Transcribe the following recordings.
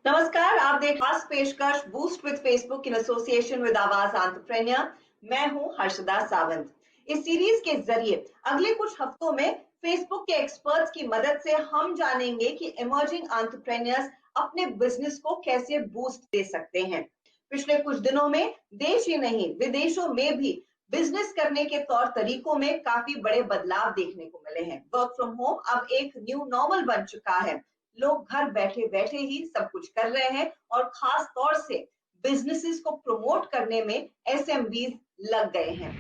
नमस्कार, आप देख खास पेशकश boost with Facebook in association with आवाज एंटरप्रेन्योर। मैं हूं हर्षदा सावंत। इस सीरीज के जरिए अगले कुछ हफ्तों में फेसबुक के एक्सपर्ट्स की मदद से हम जानेंगे कि इमर्जिंग एंटरप्रेन्योर्स अपने बिजनेस को कैसे बूस्ट दे सकते हैं। पिछले कुछ दिनों में देश ही नहीं विदेशों में भी बिजनेस करने के तौर तरीकों में काफी बड़े बदलाव देखने को मिले हैं। वर्क फ्रॉम होम अब एक न्यू नॉर्मल बन चुका है। लोग घर बैठे बैठे ही सब कुछ कर रहे हैं और खास तौर से बिजनेसेस को प्रमोट करने में एसएमबीज लग गए हैं।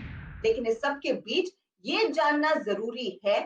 लेकिन इस सब के बीच ये जानना जरूरी है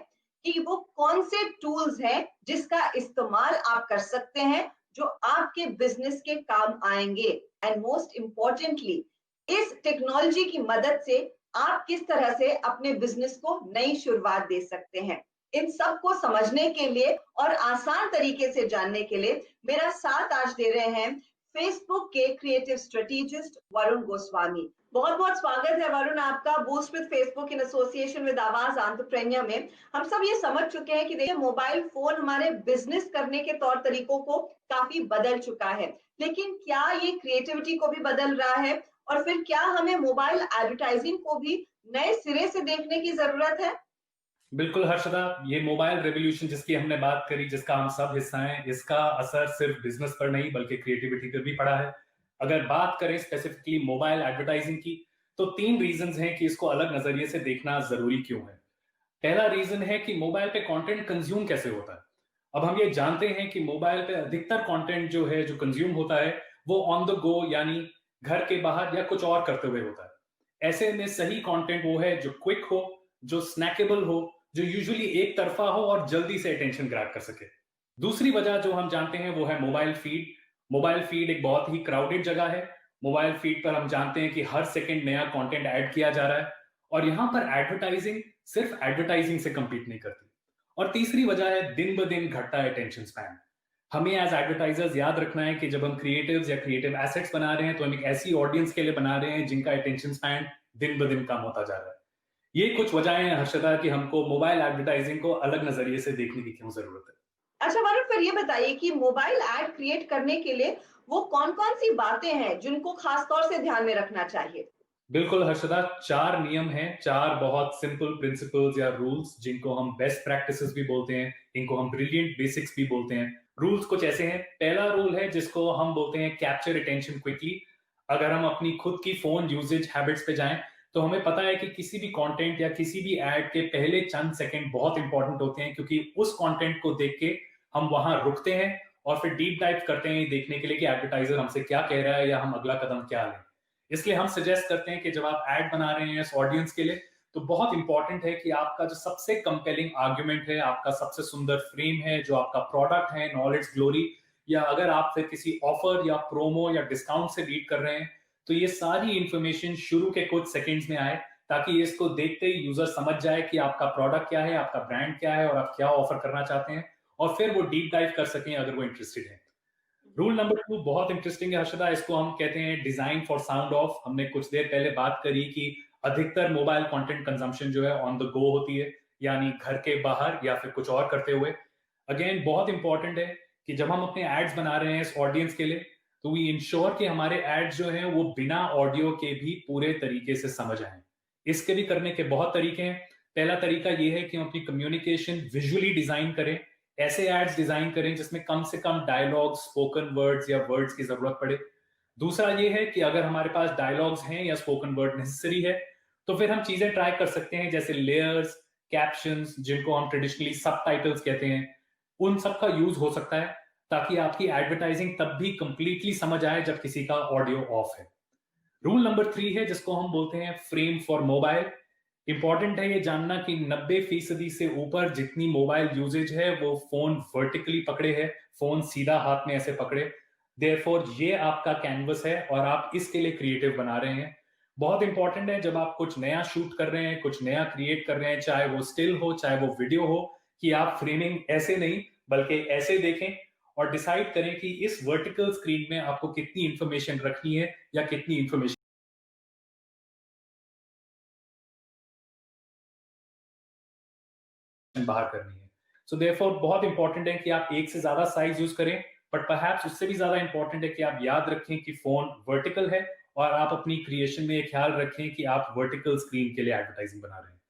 कि वो कौन से टूल्स हैं जिसका इस्तेमाल आप कर सकते हैं जो आपके बिजनेस के काम आएंगे। एंड मोस्ट इम्पोर्टेंटली, इस टेक्नोलॉजी की मदद से आप किस तरह से अपने बिजनेस को नई शुरुआत दे सकते हैं। इन सब को समझने के लिए और आसान तरीके से जानने के लिए मेरा साथ आज दे रहे हैं फेसबुक के क्रिएटिव स्ट्रेटेजिस्ट वरुण गोस्वामी। बहुत बहुत स्वागत है वरुण आपका boost with Facebook in association with आवाज एंटरप्रेन्योर में। हम सब ये समझ चुके हैं कि देखिए मोबाइल फोन हमारे बिजनेस करने के तौर तरीकों को काफी बदल चुका है, लेकिन क्या ये क्रिएटिविटी को भी बदल रहा है और फिर क्या हमें मोबाइल एडवर्टाइजिंग को भी नए सिरे से देखने की जरूरत है? बिल्कुल हर्षदा, ये मोबाइल रेवोल्यूशन जिसकी हमने बात करी, जिसका हम सब हिस्सा हैं, इसका असर सिर्फ बिजनेस पर नहीं बल्कि क्रिएटिविटी पर भी पड़ा है। अगर बात करें स्पेसिफिकली मोबाइल एडवर्टाइजिंग की, तो 3 रीजंस हैं कि इसको अलग नजरिए से देखना जरूरी क्यों है। पहला रीजन है कि मोबाइल पे कंटेंट कंज्यूम कैसे होता है। अब हम ये जानते हैं कि मोबाइल पे अधिकतर कंटेंट जो है, जो कंज्यूम होता है, वो ऑन द गो यानी घर के बाहर या कुछ और करते हुए होता है। ऐसे में सही कंटेंट वो है जो क्विक हो, जो स्नैकेबल हो, जो यूजुअली एक तरफा हो और जल्दी से अटेंशन ग्रैब कर सके। दूसरी वजह जो हम जानते हैं वो है मोबाइल फीड। मोबाइल फीड एक बहुत ही क्राउडेड जगह है। मोबाइल फीड पर हम जानते हैं कि हर सेकंड नया कंटेंट ऐड किया जा रहा है और यहां पर एडवर्टाइजिंग सिर्फ एडवर्टाइजिंग से कंपीट नहीं करती। और तीसरी वजह है दिन ब दिन घटता अटेंशन स्पैन। हमें एज एडवर्टाइजर्स याद रखना है कि जब हम क्रिएटिव्स या क्रिएटिव एसेट्स बना रहे हैं तो हम एक ऐसी ऑडियंस के लिए बना रहे हैं जिनका अटेंशन स्पैन दिन ब दिन कम होता जा रहा है। ये कुछ वजहें हैं हर्षदा कि हमको मोबाइल एडवर्टाइजिंग को अलग नजरिए से देखने की क्यों जरूरत है। अच्छा वरुण, फिर ये बताइए कि मोबाइल ऐड क्रिएट करने के लिए वो कौन-कौन सी बातें हैं जिनको खास तौर से ध्यान में रखना चाहिए? बिल्कुल हर्षदा, 4 नियम हैं, 4 बहुत सिंपल प्रिंसिपल्स या रूल्स जिनको हम बेस्ट प्रैक्टिसेस भी बोलते हैं, इनको हम ब्रिलियंट बेसिक्स भी बोलते हैं। रूल्स कुछ ऐसे हैं। पहला रूल है जिसको हम बोलते हैं कैप्चर अटेंशन क्विकली। अगर हम अपनी खुद की फोन यूजेज हैबिट्स पे जाएं तो हमें पता है कि किसी भी कंटेंट या किसी भी एड के पहले चंद सेकंड बहुत इंपॉर्टेंट होते हैं, क्योंकि उस कंटेंट को देख के हम वहां रुकते हैं और फिर डीप डाइव करते हैं देखने के लिए कि एडवर्टाइजर हमसे क्या कह रहा है या हम अगला कदम क्या लें। इसलिए हम सजेस्ट करते हैं कि जब आप एड बना रहे हैं इस ऑडियंस के लिए, तो बहुत इंपॉर्टेंट है कि आपका जो सबसे कंपेलिंग आर्ग्यूमेंट है, आपका सबसे सुंदर फ्रेम है, जो आपका प्रोडक्ट है, नॉलेज ग्लोरी, या अगर आप फिर किसी ऑफर या प्रोमो या डिस्काउंट से लीड कर रहे हैं, तो ये सारी इंफॉर्मेशन शुरू के कुछ सेकंड्स में आए, ताकि इसको देखते ही यूजर समझ जाए कि आपका प्रोडक्ट क्या है, आपका ब्रांड क्या है और आप क्या ऑफर करना चाहते हैं, और फिर वो डीप डाइव कर सकें अगर वो इंटरेस्टेड है। रूल नंबर 2 बहुत इंटरेस्टिंग है हर्षदा, इसको हम कहते हैं डिजाइन फॉर साउंड ऑफ। हमने कुछ देर पहले बात करी कि अधिकतर मोबाइल कंटेंट कंजम्पशन जो है ऑन द गो होती है, यानी घर के बाहर या फिर कुछ और करते हुए। अगेन बहुत इंपॉर्टेंट है कि जब हम अपने एड्स बना रहे हैं इस ऑडियंस के लिए, तो वी इंश्योर कि हमारे एड्स जो हैं वो बिना ऑडियो के भी पूरे तरीके से समझ आए। इसके भी करने के बहुत तरीके हैं। पहला तरीका ये है कि हम अपनी कम्युनिकेशन विजुअली डिजाइन करें। ऐसे एड्स डिजाइन करें जिसमें कम से कम डायलॉग, स्पोकन वर्ड्स या वर्ड्स की जरूरत पड़े। दूसरा ये है कि अगर हमारे पास डायलॉग्स हैं या स्पोकन वर्ड नेसेसरी है, तो फिर हम चीजें ट्राई कर सकते हैं जैसे लेयर्स, कैप्शंस, जिनको हम ट्रेडिशनली सबटाइटल्स कहते हैं, उन सब का यूज हो सकता है, ताकि आपकी एडवर्टाइजिंग तब भी कंप्लीटली समझ आए जब किसी का ऑडियो ऑफ है। रूल नंबर 3 है जिसको हम बोलते हैं फ्रेम फॉर मोबाइल। इंपॉर्टेंट है ये जानना कि 90% से ऊपर जितनी मोबाइल यूजेज है वो फोन वर्टिकली पकड़े है, फोन सीधा हाथ में ऐसे पकड़े। देयरफॉर ये आपका कैनवस है और आप इसके लिए क्रिएटिव बना रहे हैं। बहुत इंपॉर्टेंट है जब आप कुछ नया शूट कर रहे हैं, कुछ नया क्रिएट कर रहे हैं, चाहे वो स्टिल हो चाहे वो वीडियो हो, कि आप फ्रेमिंग ऐसे नहीं बल्कि ऐसे देखें और डिसाइड करें कि इस वर्टिकल स्क्रीन में आपको कितनी इंफॉर्मेशन रखनी है या कितनी इंफॉर्मेशन बाहर करनी है। सो देयरफॉर बहुत इंपॉर्टेंट है कि आप एक से ज्यादा साइज यूज करें बट परहैप्स उससे भी ज्यादा इंपॉर्टेंट है कि आप याद रखें कि फोन वर्टिकल है और आप अपनी क्रिएशन में ये ख्याल रखें कि आप वर्टिकल स्क्रीन के लिए एडवर्टाइजिंग बना रहे हैं।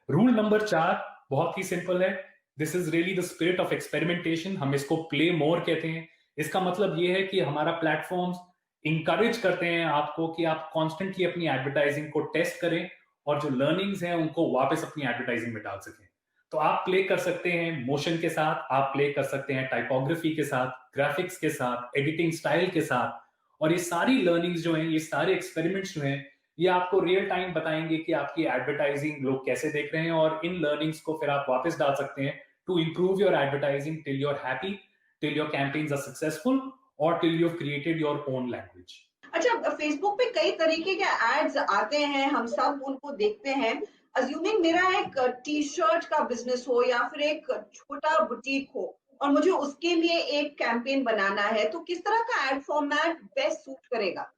रूल नंबर 4 बहुत ही सिंपल है। This is really the spirit of experimentation. हम इसको प्ले मोर कहते हैं। इसका मतलब ये है कि हमारा प्लेटफॉर्म्स इंकरेज करते हैं आपको कि आप कॉन्स्टेंटली अपनी एडवर्टाइजिंग को टेस्ट करें और जो लर्निंग्स हैं उनको वापस अपनी एडवर्टाइजिंग में डाल सकें। तो आप प्ले कर सकते हैं मोशन के साथ, आप प्ले कर सकते हैं टाइपोग्राफी के साथ, ग्राफिक्स के साथ, एडिटिंग स्टाइल के साथ, और ये सारी लर्निंग्स जो हैं, ये सारे एक्सपेरिमेंट्स जो हैं, ये आपको रियल टाइम बताएंगे कि आपकी एडवर्टाइजिंग लोग कैसे देख रहे हैं, और इन लर्निंग्स को फिर आप वापस डाल सकते हैं to improve your advertising till you are happy, till your campaigns are successful, और till you have created your own language. अच्छा, फेसबुक पे कई तरीके के एड्स आते हैं, हम सब उनको देखते हैं। अज्यूमिंग मेरा एक टी शर्ट का बिजनेस हो या फिर एक छोटा बुटीक हो और मुझे उसके लिए एक कैंपेन बनाना है, तो किस तरह का एड फॉर्मेट बेस्ट सूट करेगा?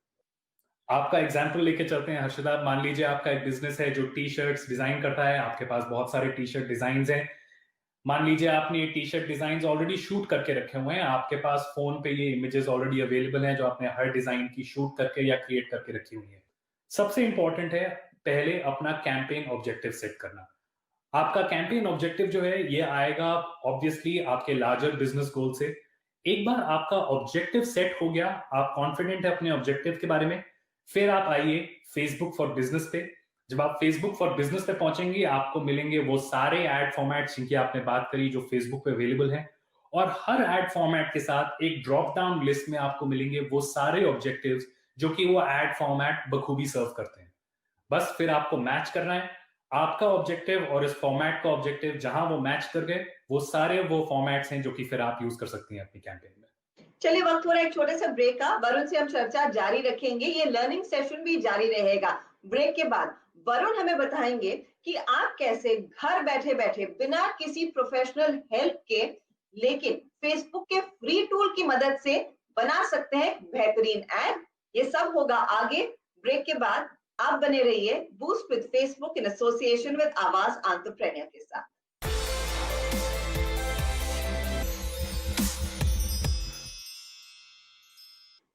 आपका एग्जाम्पल लेके चलते हैं हर्षदा। मान लीजिए आपका एक बिजनेस है जो टी शर्ट्स डिजाइन करता है, आपके पास बहुत सारे टी शर्ट डिजाइन हैं। मान लीजिए आपने ये T shirt design already shoot करके रखे हुए हैं, आपके पास फोन पे ये इमेजेस ऑलरेडी अवेलेबल हैं जो आपने हर डिजाइन की शूट करके या क्रिएट करके रखी हुई है। सबसे इंपॉर्टेंट है पहले अपना कैंपेन ऑब्जेक्टिव सेट करना। आपका कैंपेन ऑब्जेक्टिव जो है ये आएगा ऑब्वियसली आपके लार्जर बिजनेस गोल से। एक बार आपका ऑब्जेक्टिव सेट हो गया, आप कॉन्फिडेंट है अपने ऑब्जेक्टिव के बारे में, फिर आप आइए फेसबुक फॉर बिजनेस पे। जब आप फेसबुक फॉर बिजनेस पे पहुंचेंगे आपको मिलेंगे वो सारे एड फॉर्मेट्स जिनकी आपने बात करी जो फेसबुक पे अवेलेबल हैं, और हर एड फॉर्मेट के साथ एक ड्रॉप डाउन लिस्ट में आपको मिलेंगे वो सारे ऑब्जेक्टिव्स जो कि वो एड फॉर्मेट बखूबी सर्व करते हैं। बस फिर आपको मैच करना है आपका ऑब्जेक्टिव और इस फॉर्मेट का ऑब्जेक्टिव। जहां वो मैच कर गए वो सारे वो फॉर्मेट्स हैं जो कि फिर आप यूज कर सकती हैं अपनी कैंपेन में। चलिए, वक्त हो रहा है एक छोटे से ब्रेक का। वरुण से हम चर्चा जारी रखेंगे, ये लर्निंग सेशन भी जारी रहेगा। ब्रेक के बाद वरुण हमें बताएंगे कि आप कैसे घर बैठे बैठे बिना किसी प्रोफेशनल हेल्प के, लेकिन फेसबुक के फ्री टूल की मदद से बना सकते हैं बेहतरीन एड। ये सब होगा आगे, ब्रेक के बाद। आप बने रहिए boost with Facebook in association with आवाज एंटरप्रेन्योर के साथ।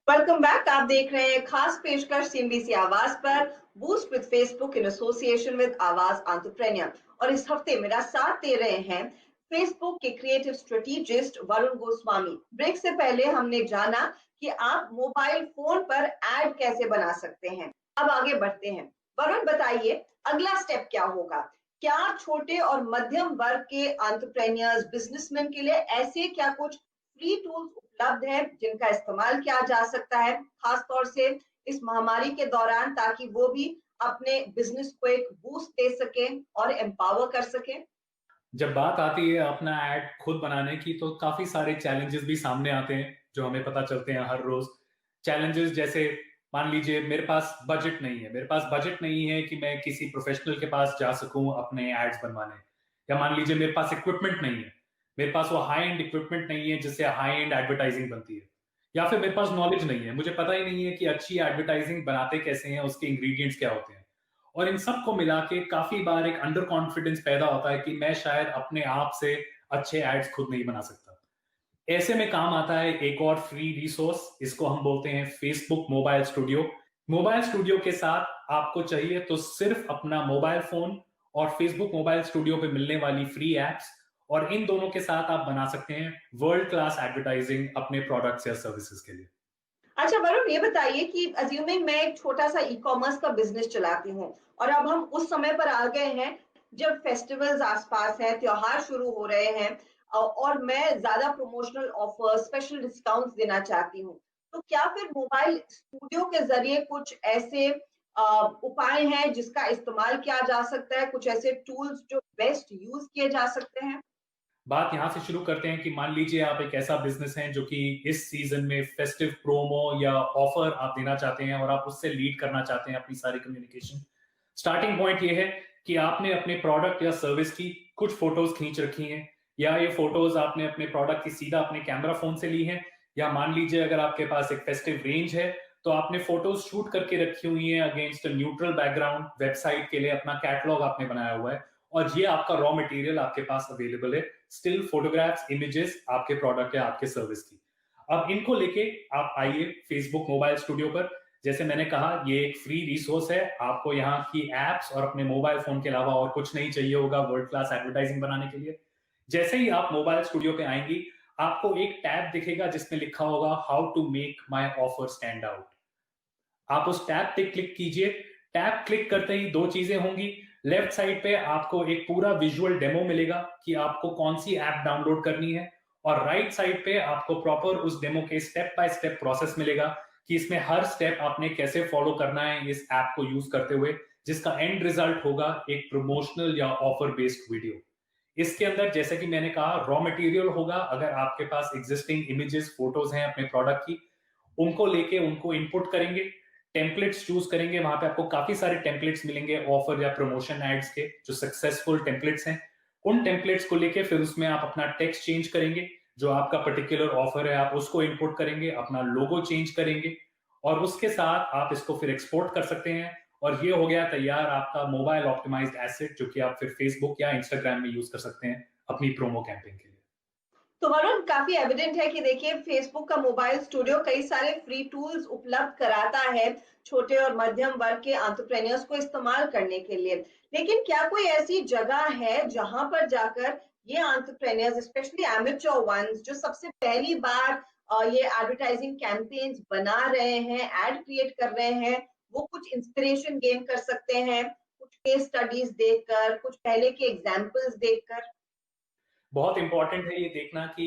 Welcome back. आप देख रहे हैं खास पेशकश सीएनबीसी आवाज पर, boost with Facebook in association with आवाज एंटरप्रेन्योर। और इस हफ्ते मेरा साथ दे रहे हैं फेसबुक के creative strategist Varun Goswami. Break से पहले हमने जाना कि आप मोबाइल फोन पर एड कैसे बना सकते हैं। अब आगे बढ़ते हैं। वरुण बताइए, अगला स्टेप क्या होगा? क्या छोटे और मध्यम वर्ग के एंटरप्रेन्योर्स, बिजनेसमैन के लिए ऐसे क्या कुछ फ्री टूल्स उपलब्ध है जिनका इस्तेमाल किया जा सकता है, खासतौर से इस महामारी के दौरान, ताकि वो भी अपने बिजनेस को एक बूस्ट दे सके और एम्पावर कर सके? जब बात आती है अपना एड खुद बनाने की तो काफी सारे चैलेंजेस भी सामने आते हैं जो हमें पता चलते हैं हर रोज। चैलेंजेस जैसे मान लीजिए मेरे पास बजट नहीं है, मेरे पास बजट नहीं है कि मैं किसी प्रोफेशनल के पास जा सकूं अपने एड्स बनवाने, या मान लीजिए मेरे पास इक्विपमेंट नहीं है, मेरे पास वो हाई एंड इक्विपमेंट नहीं है जिससे हाई एंड एडवर्टाइजिंग बनती है, या फिर मेरे पास नॉलेज नहीं है, मुझे पता ही नहीं है कि अच्छी एडवर्टाइजिंग बनाते कैसे हैं, उसके इंग्रेडिएंट्स क्या होते हैं। और इन सब को मिला के काफी बार एक अंडर कॉन्फिडेंस पैदा होता है कि मैं शायद अपने आप से अच्छे एड्स खुद नहीं बना सकता। ऐसे में काम आता है एक और फ्री रिसोर्स, इसको हम बोलते हैं Facebook mobile studio. Mobile studio के साथ आपको चाहिए तो सिर्फ अपना मोबाइल फोन और फेसबुक मोबाइल स्टूडियो पे मिलने वाली फ्री एप्स, और इन दोनों के साथ आप बना सकते हैं वर्ल्ड क्लास एडवर्टाइजिंग अपने प्रोडक्ट्स या सर्विसेज के लिए। अच्छा वरुण, ये बताइए कि अज्यूमिंग मैं एक छोटा सा ई कॉमर्स का बिजनेस चलाती हूँ और अब हम उस समय पर आ गए हैं जब फेस्टिवल्स आसपास हैं, त्योहार शुरू हो रहे हैं, और मैं ज्यादा प्रमोशनल ऑफर, स्पेशल डिस्काउंट्स देना चाहती हूँ, तो क्या फिर मोबाइल स्टूडियो के जरिए कुछ ऐसे उपाय हैं जिसका इस्तेमाल किया जा सकता है, कुछ ऐसे टूल्स जो बेस्ट यूज किए जा सकते हैं? बात यहां से शुरू करते हैं कि मान लीजिए आप एक ऐसा बिजनेस है जो कि इस सीजन में फेस्टिव प्रोमो या ऑफर आप देना चाहते हैं और आप उससे लीड करना चाहते हैं अपनी सारी कम्युनिकेशन। स्टार्टिंग पॉइंट ये है कि आपने अपने प्रोडक्ट या सर्विस की कुछ फोटोज खींच रखी हैं, या ये फोटोज आपने अपने प्रोडक्ट की सीधा अपने कैमरा फोन से ली हैं, या मान लीजिए अगर आपके पास एक फेस्टिव रेंज है तो आपने फोटोज शूट करके रखी हुई हैं अगेंस्ट न्यूट्रल बैकग्राउंड, वेबसाइट के लिए अपना कैटलॉग आपने बनाया हुआ है, और ये आपका रॉ मटेरियल आपके पास अवेलेबल है, स्टिल फोटोग्राफ्स, इमेजेस आपके प्रोडक्ट या आपके सर्विस की। अब इनको लेके आप आइए फेसबुक मोबाइल स्टूडियो पर। जैसे मैंने कहा, ये एक फ्री रिसोर्स है, आपको यहाँ की एप्स और अपने मोबाइल फोन के अलावा और कुछ नहीं चाहिए होगा वर्ल्ड क्लास एडवर्टाइजिंग बनाने के लिए। जैसे ही आप मोबाइल स्टूडियो पे आएंगी, आपको एक टैब दिखेगा जिसमें लिखा होगा how to make my offer stand out. आप उस टैब पे क्लिक कीजिए। टैब क्लिक करते ही दो चीजें होंगी। लेफ्ट साइड पे आपको एक पूरा विजुअल डेमो मिलेगा कि आपको कौन सी ऐप डाउनलोड करनी है, और राइट साइड पे आपको प्रॉपर उस डेमो के स्टेप बाय स्टेप प्रोसेस मिलेगा कि इसमें हर स्टेप आपने कैसे फॉलो करना है इस ऐप को यूज करते हुए, जिसका एंड रिजल्ट होगा एक प्रमोशनल या ऑफर बेस्ड वीडियो। इसके अंदर जैसे कि मैंने कहा, रॉ मटेरियल होगा। अगर आपके पास एग्जिस्टिंग इमेजेस, फोटोज हैं अपने प्रोडक्ट की, उनको लेके उनको इनपुट करेंगे, टेम्पलेट्स चूज करेंगे। वहां पे आपको काफी सारे टेम्पलेट्स मिलेंगे ऑफर या प्रमोशन एड्स के, जो सक्सेसफुल टेम्पलेट्स हैं। उन टेम्पलेट्स को लेके फिर उसमें आप अपना टेक्स्ट चेंज करेंगे, जो आपका पर्टिकुलर ऑफर है आप उसको इनपुट करेंगे, अपना लोगो चेंज करेंगे, और उसके साथ आप इसको फिर एक्सपोर्ट कर सकते हैं। और ये हो गया तैयार आपका मोबाइल ऑप्टिमाइज्ड एसेट, जो कि आप फिर फेसबुक या इंस्टाग्राम में यूज कर सकते हैं अपनी प्रोमो कैंपेन के लिए। तो वरुण, काफी एविडेंट है कि देखिए फेसबुक का मोबाइल स्टूडियो कई सारे फ्री टूल्स उपलब्ध कराता है छोटे और मध्यम वर्ग के एंटरप्रेन्योर्स को इस्तेमाल करने के लिए। लेकिन क्या कोई ऐसी जगह है जहां पर जाकर ये एंटरप्रेन्योर्स, स्पेशली एमेच्योर वंस, जो सबसे पहली बार ये एडवर्टाइजिंग कैंपेन्स बना रहे हैं, एड क्रिएट कर रहे हैं, वो कुछ इंस्पिरेशन गेन कर सकते हैं, कुछ केस स्टडीज देखकर, कुछ पहले के एग्जांपल्स देखकर? बहुत इंपॉर्टेंट है ये देखना कि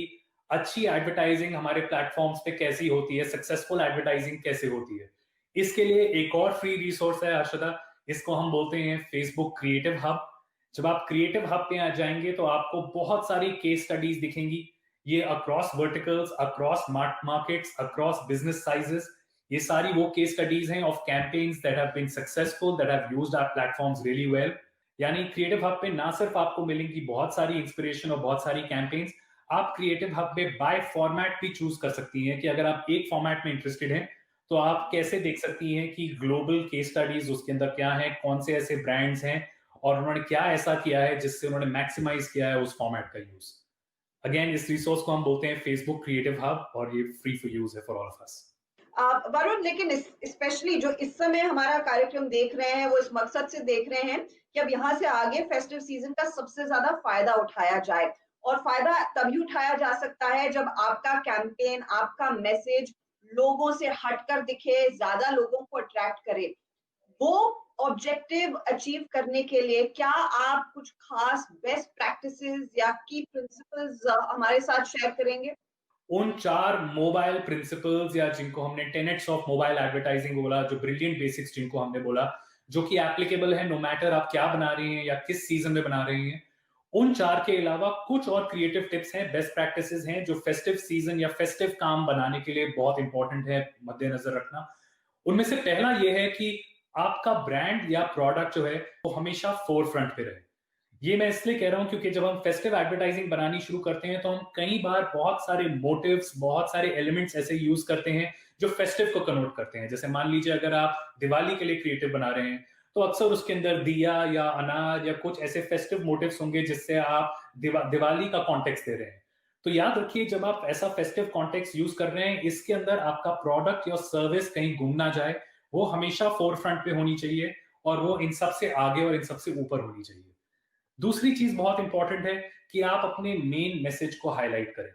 अच्छी एडवर्टाइजिंग हमारे प्लेटफॉर्म्स पे कैसी होती है, सक्सेसफुल एडवर्टाइजिंग कैसे होती है। इसके लिए एक और फ्री रिसोर्स है हर्षदा, इसको हम बोलते हैं फेसबुक क्रिएटिव हब। जब आप क्रिएटिव हब पे आ जाएंगे तो आपको बहुत सारी केस स्टडीज दिखेंगी। ये across verticals, across markets, across business sizes, ये सारी वो केस स्टडीज हैं of campaigns that have been successful, that have used our platforms really well. यानी क्रिएटिव हब पे ना सिर्फ आपको मिलेंगी बहुत सारी इंस्पिरेशन और बहुत सारी कैंपेन्स, आप क्रिएटिव हब पे बाय फॉर्मेट भी चूज कर सकती हैं कि अगर आप एक फॉर्मेट में इंटरेस्टेड हैं तो आप कैसे देख सकती हैं कि ग्लोबल केस स्टडीज उसके अंदर क्या है, कौन से ऐसे ब्रांड्स हैं और उन्होंने क्या ऐसा किया है जिससे उन्होंने मैक्सिमाइज किया है उस फॉर्मेट का यूज। अगेन, इस रिसोर्स को हम बोलते हैं फेसबुक क्रिएटिव हब, और ये फ्री फॉर यूज है for all of us. Varun, लेकिन स्पेशली जो इस समय हमारा कार्यक्रम देख रहे हैं वो इस मकसद से देख रहे हैं कि अब यहाँ से आगे फेस्टिव सीजन का सबसे ज्यादा फायदा उठाया जाए, और फायदा तभी उठाया जा सकता है जब आपका कैंपेन, आपका मैसेज लोगों से हटकर दिखे, ज्यादा लोगों को अट्रैक्ट करे। वो ऑब्जेक्टिव अचीव करने के लिए क्या आप कुछ खास बेस्ट प्रैक्टिसेस या की प्रिंसिपल्स हमारे साथ शेयर करेंगे? उन 4 मोबाइल प्रिंसिपल्स, या जिनको हमने टेनेट्स ऑफ मोबाइल एडवर्टाइजिंग बोला, जो ब्रिलियंट बेसिक्स जिनको हमने बोला, जो कि एप्लीकेबल है नो मैटर आप क्या बना रहे हैं या किस सीजन में बना रहे हैं, उन 4 के अलावा कुछ और क्रिएटिव टिप्स हैं, बेस्ट प्रैक्टिसेस हैं, जो फेस्टिव सीजन या फेस्टिव काम बनाने के लिए बहुत इंपॉर्टेंट है मद्देनजर रखना। उनमें से पहला यह है कि आपका ब्रांड या प्रोडक्ट जो है वो हमेशा फोर फ्रंट पे रहे। ये मैं इसलिए कह रहा हूं क्योंकि जब हम फेस्टिव एडवर्टाइजिंग बनानी शुरू करते हैं तो हम कई बार बहुत सारे मोटिव्स, बहुत सारे एलिमेंट्स ऐसे यूज करते हैं जो फेस्टिव को कनोट करते हैं। जैसे मान लीजिए अगर आप दिवाली के लिए क्रिएटिव बना रहे हैं तो अक्सर उसके अंदर दिया या अनार या कुछ ऐसे फेस्टिव मोटिव्स होंगे जिससे आप दिवाली का कॉन्टेक्स्ट दे रहे हैं। तो याद रखिए, जब आप ऐसा फेस्टिव कॉन्टेक्स्ट यूज कर रहे हैं, इसके अंदर आपका प्रोडक्ट या सर्विस कहीं गुम ना जाए, वो हमेशा फोर फ्रंट पे होनी चाहिए और वो इन सबसे आगे और इन सबसे ऊपर होनी चाहिए। दूसरी चीज बहुत इंपॉर्टेंट है कि आप अपने मेन मैसेज को हाईलाइट करें।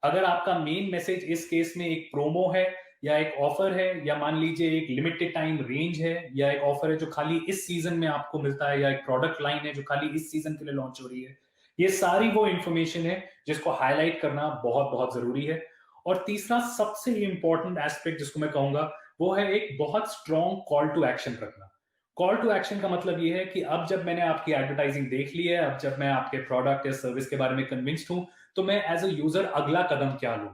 अगर आपका मेन मैसेज इस केस में एक प्रोमो है या एक ऑफर है, या मान लीजिए एक लिमिटेड टाइम रेंज है, या एक ऑफर है जो खाली इस सीजन में आपको मिलता है, या एक प्रोडक्ट लाइन है जो खाली इस सीजन के लिए लॉन्च हो रही है, ये सारी वो इंफॉर्मेशन है जिसको हाईलाइट करना बहुत बहुत जरूरी है। और तीसरा सबसे इंपॉर्टेंट एस्पेक्ट जिसको मैं कहूंगा वो है एक बहुत स्ट्रॉन्ग कॉल टू एक्शन रखना। कॉल टू एक्शन का मतलब ये है कि अब जब मैंने आपकी एडवर्टाइजिंग देख ली है, अब जब मैं आपके प्रोडक्ट या सर्विस के बारे में कन्विंस्ड हूं, तो मैं एज अ यूजर अगला कदम क्या लूं,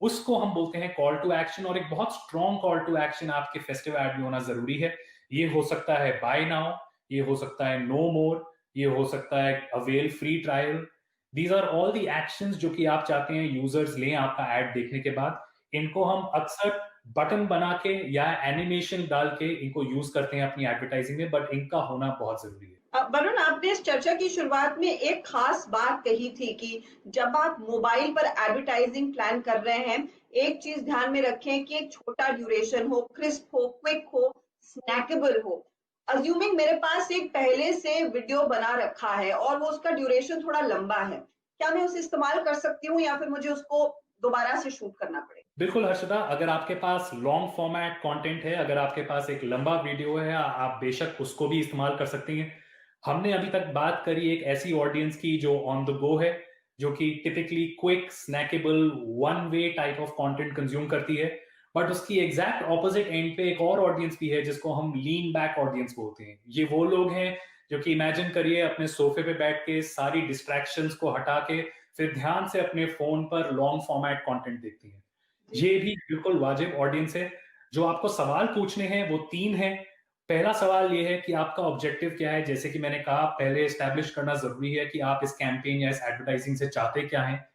उसको हम बोलते हैं कॉल टू एक्शन। और एक बहुत स्ट्रॉन्ग कॉल टू एक्शन आपके फेस्टिव एड में होना जरूरी है। ये हो सकता है बाय नाउ, ये हो सकता है नो मोर, ये हो सकता है avail free trial. These are all the actions जो कि आप चाहते हैं यूजर्स लें आपका एड देखने के बाद। इनको हम अक्सर बटन बना के या एनिमेशन डाल के इनको यूज करते हैं अपनी एडवर्टाइजिंग में, बट इनका होना बहुत जरूरी है। वरुण, आपने इस चर्चा की शुरुआत में एक खास बात कही थी कि जब आप मोबाइल पर एडवर्टाइजिंग प्लान कर रहे हैं, एक चीज ध्यान में रखें कि एक छोटा ड्यूरेशन हो, क्रिस्प हो, क्विक हो, स्नैकेबल हो। अज्यूमिंग मेरे पास एक पहले से वीडियो बना रखा है और वो उसका ड्यूरेशन थोड़ा लंबा है, क्या मैं उसे इस्तेमाल कर सकती हूँ या फिर मुझे उसको दोबारा से शूट करना पड़ेगा? बिल्कुल हर्षदा, अगर आपके पास लॉन्ग फॉर्मेट कंटेंट है, अगर आपके पास एक लंबा वीडियो है, आप बेशक उसको भी इस्तेमाल कर सकती हैं। हमने अभी तक बात करी एक ऐसी ऑडियंस की जो ऑन द गो है, जो कि typically quick snackable one way type of content consume करती है। बट उसकी एग्जैक्ट ऑपोजिट एंड पे एक और ऑडियंस भी है जिसको हम लीन बैक ऑडियंस बोलते हैं। ये वो लोग हैं जो कि इमेजिन करिए अपने सोफे पे बैठ के सारी डिस्ट्रैक्शंस को हटा के फिर ध्यान से अपने फोन पर लॉन्ग फॉर्मेट कंटेंट देखती हैं। ये भी बिल्कुल वाजिब ऑडियंस है। जो आपको सवाल पूछने हैं वो 3 हैं। पहला सवाल ये है कि आपका ऑब्जेक्टिव क्या है। जैसे कि मैंने कहा, पहले एस्टैब्लिश करना जरूरी है कि आप इस कैंपेन या इस एडवर्टाइजिंग से चाहते क्या हैं,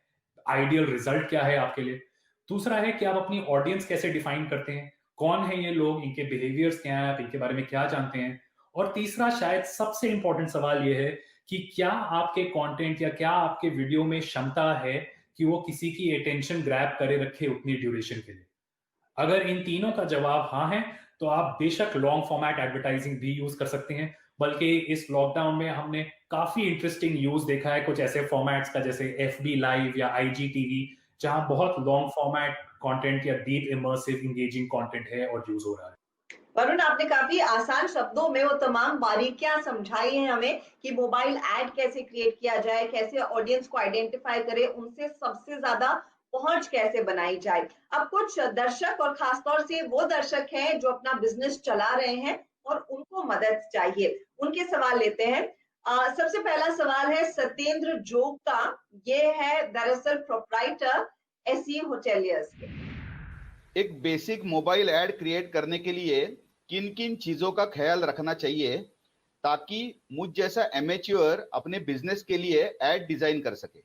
आइडियल रिजल्ट क्या है आपके लिए। दूसरा है कि आप अपनी ऑडियंस कैसे डिफाइन करते हैं, कौन है ये लोग, इनके बिहेवियर्स क्या हैं, आप इनके बारे में क्या जानते हैं। और तीसरा शायद सबसे इंपॉर्टेंट सवाल ये है कि क्या आपके कंटेंट या क्या आपके वीडियो में क्षमता है कि वो किसी की अटेंशन ग्रैब करे रखे उतनी ड्यूरेशन के लिए। अगर इन तीनों का जवाब हाँ है तो आप बेशक लॉन्ग फॉर्मेट एडवर्टाइजिंग भी यूज कर सकते हैं। बल्कि इस लॉकडाउन में हमने काफी इंटरेस्टिंग यूज देखा है कुछ ऐसे फॉर्मेट्स का, जैसे एफबी लाइव या आईजीटीवी, जहां बहुत लॉन्ग फॉर्मेट कंटेंट या डीप इमर्सिव इंगेजिंग कंटेंट है और यूज हो रहा है। वरुण, आपने काफी आसान शब्दों में वो तमाम बारीकियां समझाई हैं हमें कि मोबाइल ऐड कैसे क्रिएट किया जाए, कैसे ऑडियंस को आइडेंटिफाई करें, उनसे सबसे ज्यादा पहुंच कैसे बनाई जाए। अब कुछ दर्शक और खासतौर से वो दर्शक हैं जो अपना बिजनेस चला रहे हैं और उनको मदद चाहिए, उनके सवाल लेते हैं। सबसे पहला सवाल है सत्येंद्र जोग का। ये है दरअसल प्रोप्राइटर एसई होटेलियर्स के। एक बेसिक मोबाइल ऐड क्रिएट करने के लिए किन किन चीजों का ख्याल रखना चाहिए ताकि मुझ जैसा एमेच्योर अपने बिजनेस के लिए ऐड डिजाइन कर सके?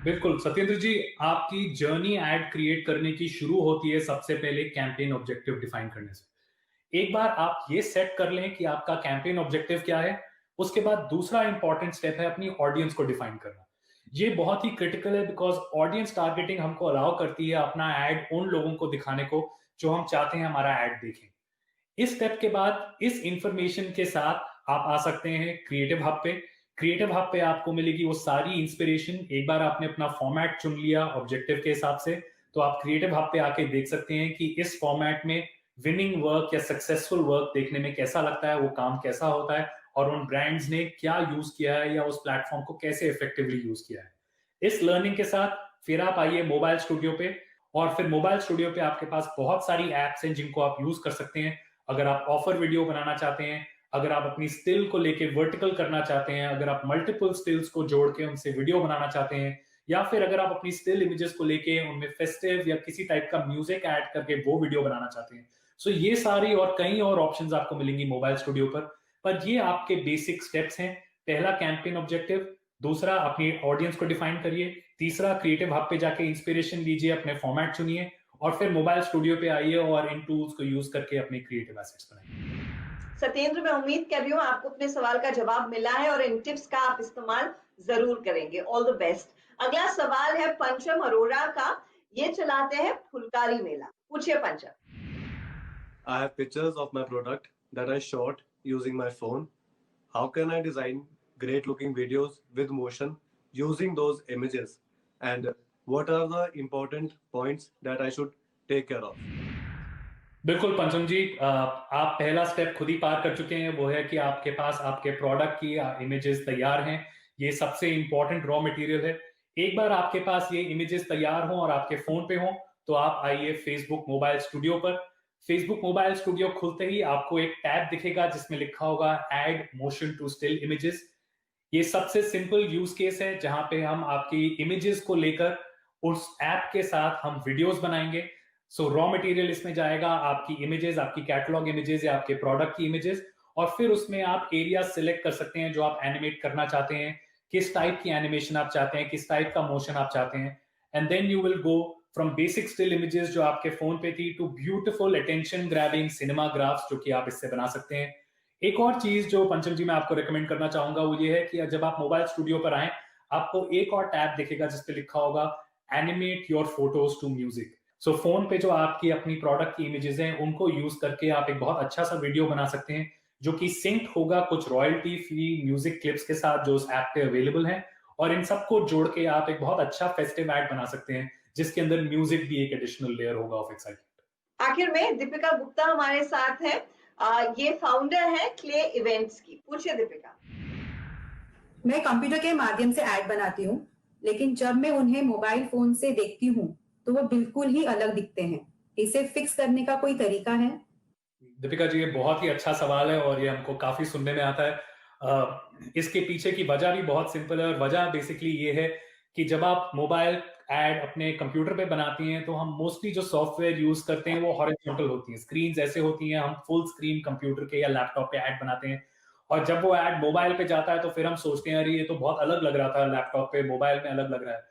बिल्कुल सत्येंद्र जी, आपकी जर्नी ऐड क्रिएट करने की शुरू होती है सबसे पहले कैंपेन ऑब्जेक्टिव डिफाइन करने से। एक बार आप ये सेट कर लें कि आपका कैंपेन ऑब्जेक्टिव क्या है, उसके बाद दूसरा इंपॉर्टेंट स्टेप है अपनी ऑडियंस को डिफाइन करना। ये बहुत ही क्रिटिकल है बिकॉज ऑडियंस टारगेटिंग हमको अलाउ करती है अपना ऐड उन लोगों को दिखाने को जो हम चाहते हैं हमारा ऐड देखें। इस स्टेप के बाद इस इंफॉर्मेशन के साथ आप आ सकते हैं क्रिएटिव हब पे। क्रिएटिव हब पे आपको मिलेगी वो सारी इंस्पिरेशन। एक बार आपने अपना फॉर्मेट चुन लिया ऑब्जेक्टिव के हिसाब से, तो आप क्रिएटिव हब पे आके देख सकते हैं कि इस फॉर्मेट में विनिंग वर्क या सक्सेसफुल वर्क देखने में कैसा लगता है, वो काम कैसा होता है और उन ब्रांड्स ने क्या यूज किया है या उस प्लेटफॉर्म को कैसे इफेक्टिवली यूज किया है। इस लर्निंग के साथ फिर आप आइए मोबाइल स्टूडियो पे, और फिर मोबाइल स्टूडियो पे आपके पास बहुत सारी एप्स हैं जिनको आप यूज कर सकते हैं। अगर आप ऑफर वीडियो बनाना चाहते हैं, अगर आप अपनी स्टिल को लेके वर्टिकल करना चाहते हैं, अगर आप मल्टीपल स्टिल्स को जोड़ के उनसे वीडियो बनाना चाहते हैं, या फिर अगर आप अपनी स्टिल इमेजेस को लेके उनमें फेस्टिव या किसी टाइप का म्यूजिक ऐड करके वो वीडियो बनाना चाहते हैं, सो ये सारी और कई और ऑप्शंस आपको मिलेंगी मोबाइल स्टूडियो पर ये आपके बेसिक स्टेप्स हैं। पहला कैंपेन ऑब्जेक्टिव, दूसरा अपनी ऑडियंस को डिफाइन करिए, तीसरा क्रिएटिव हब पे जाके इंस्पिरेशन लीजिए, अपने फॉर्मेट चुनिए, और फिर मोबाइल स्टूडियो पे आइए और इन टूल्स को यूज करके अपने क्रिएटिव एसेट्स बनाइए। सत्येंद्र, मैं उम्मीद कर रही हूँ आपको अपने सवाल का जवाब मिला है और इन टिप्स का आप इस्तेमाल जरूर करेंगे। All the best. अगला सवाल है पंचम अरोड़ा का। ये चलाते हैं फुलकारी मेला। पूछिए पंचम। I have pictures of my product that I shot using my phone. How can I design great looking videos with motion using those images? And what are the important points that I should take care of? बिल्कुल पंचम जी, आप पहला step खुद ही पार कर चुके हैं। वो है कि आपके पास आपके प्रोडक्ट की इमेजेस तैयार हैं। ये सबसे इंपॉर्टेंट रॉ मटेरियल है। एक बार आपके पास ये इमेजेस तैयार हों और आपके फोन पे हों, तो आप आइए फेसबुक मोबाइल स्टूडियो पर। फेसबुक मोबाइल स्टूडियो खुलते ही आपको एक टैब दिखेगा जिसमें लिखा होगा add motion to still images. ये सबसे सिंपल यूज केस है जहां पे हम आपकी इमेजेस को लेकर उस ऐप के साथ हम वीडियोस बनाएंगे। सो रॉ मटेरियल इसमें जाएगा आपकी इमेजेस, आपकी कैटलॉग इमेजेस या आपके प्रोडक्ट की इमेजेस, और फिर उसमें आप एरिया सिलेक्ट कर सकते हैं जो आप एनिमेट करना चाहते हैं, किस टाइप की एनिमेशन आप चाहते हैं, किस टाइप का मोशन आप चाहते हैं, and then you will go from basic still images जो आपके फोन पे थी to beautiful attention grabbing cinemagraphs जो कि आप इससे बना सकते हैं। एक और चीज जो पंचम जी मैं आपको रिकमेंड करना चाहूंगा वो ये है कि जब आप मोबाइल स्टूडियो पर आए, आपको एक और टैब दिखेगा जिसपे लिखा होगा animate your photos to music. So phone पे जो आपकी अपनी प्रोडक्ट की इमेजेस हैं उनको यूज करके आप एक बहुत अच्छा सा वीडियो बना सकते हैं जो कि सिंक होगा कुछ रॉयल्टी फ्री म्यूजिक क्लिप्स के साथ जो उस ऐप पे अवेलेबल है, और इन सबको जोड़ के आप एक बहुत अच्छा फेस्टिव ऐड बना सकते हैं जिसके अंदर म्यूजिक भी एक एडिशनल लेयर होगा ऑफ एक्साइटमेंट। आखिर में दीपिका गुप्ता हमारे साथ है, ये फाउंडर है क्ले इवेंट्स की। पूछिए दीपिका। मैं कंप्यूटर के माध्यम से ऐड बनाती हूँ, लेकिन जब मैं उन्हें मोबाइल फोन से देखती हूँ तो वो बिल्कुल ही अलग दिखते हैं। इसे फिक्स करने का कोई तरीका है? दीपिका जी, ये बहुत ही अच्छा सवाल है और ये हमको काफी सुनने में आता है। इसके पीछे की वजह भी बहुत सिंपल है, और वजह बेसिकली ये है कि जब आप मोबाइल ऐड अपने कंप्यूटर पे बनाती हैं तो हम मोस्टली जो सॉफ्टवेयर यूज करते हैं वो हॉरिजॉन्टल होती हैं, स्क्रीन्स ऐसे होती हैं, हम फुल स्क्रीन कंप्यूटर के या लैपटॉप पे ऐड बनाते हैं, और जब वो ऐड मोबाइल पे जाता है तो फिर हम सोचते हैं अरे ये तो बहुत अलग लग रहा था लैपटॉप पे, मोबाइल में अलग लग रहा है,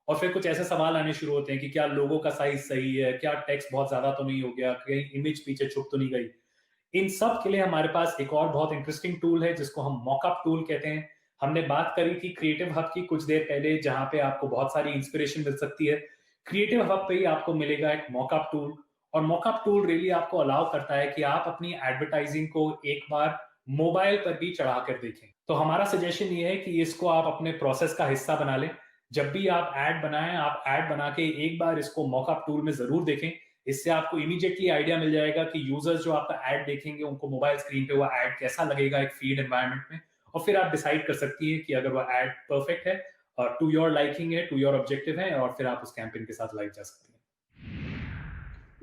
और फिर कुछ ऐसे सवाल आने शुरू होते हैं कि क्या लोगो का साइज सही है, क्या टेक्स्ट बहुत ज्यादा तो नहीं हो गया, कहीं इमेज पीछे छुप तो नहीं गई। इन सब के लिए हमारे पास एक और बहुत इंटरेस्टिंग टूल है जिसको हम मॉकअप टूल कहते हैं। हमने बात करी थी क्रिएटिव हब की कुछ देर पहले, जहां पे आपको बहुत सारी इंस्पिरेशन मिल सकती है। क्रिएटिव हब पे ही आपको मिलेगा एक मॉकअप टूल, और मॉकअप टूल रियली आपको अलाउ करता है कि आप अपनी एडवर्टाइजिंग को एक बार मोबाइल पर भी चढ़ा कर देखें। तो हमारा सजेशन ये है कि इसको आप अपने प्रोसेस का हिस्सा बना लें। जब भी आप ऐड बनाएं, आप ऐड बना के एक बार इसको मॉकअप टूल में जरूर देखें। इससे आपको इमीडिएटली आइडिया मिल जाएगा कि यूजर्स जो आपका ऐड देखेंगे उनको मोबाइल स्क्रीन पे वो ऐड कैसा लगेगा एक फीड एनवायरनमेंट में, और फिर आप डिसाइड कर सकती है कि अगर वो ऐड परफेक्ट है और टू योर लाइकिंग है, टू योर ऑब्जेक्टिव है, और फिर आप उस कैंपेन के साथ लाइव जा सकती हैं।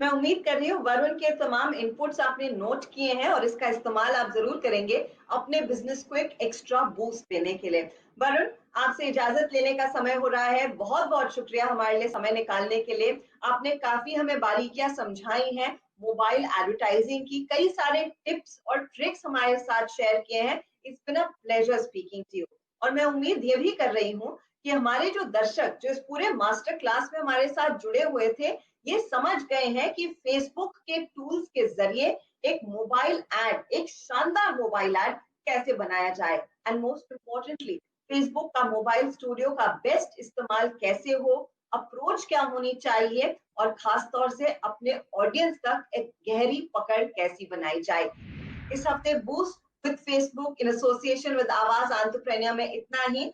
मैं उम्मीद कर रही हूँ वरुण के तमाम इनपुट्स आपने नोट किए हैं और इसका इस्तेमाल आप जरूर करेंगे अपने बिजनेस को एक एक्स्ट्रा बूस्ट देने के लिए। वरुण, आपसे इजाजत लेने का समय हो रहा है। बहुत बहुत शुक्रिया हमारे लिए समय निकालने के लिए। आपने काफी हमें बारीकियां समझाई हैं, मोबाइल एडवर्टाइजिंग की कई सारे टिप्स और ट्रिक्स हमारे साथ शेयर किए हैं। It's been a pleasure speaking to you. और मैं उम्मीद ये भी कर रही हूँ कि हमारे जो दर्शक जो इस पूरे मास्टर क्लास में हमारे साथ जुड़े हुए थे, ये समझ गए हैं कि फेसबुक के टूल्स के जरिए एक मोबाइल ऐड, एक शानदार मोबाइल ऐड कैसे बनाया जाए, एंड मोस्ट इंपॉर्टेंटली फेसबुक का मोबाइल स्टूडियो का बेस्ट इस्तेमाल कैसे हो, अप्रोच क्या होनी चाहिए, और खास तौर से अपने ऑडियंस तक एक गहरी पकड़ कैसी बनाई जाए। इस हफ्ते boost with Facebook in association with आवाज एंटरप्रेन्योर में इतना ही।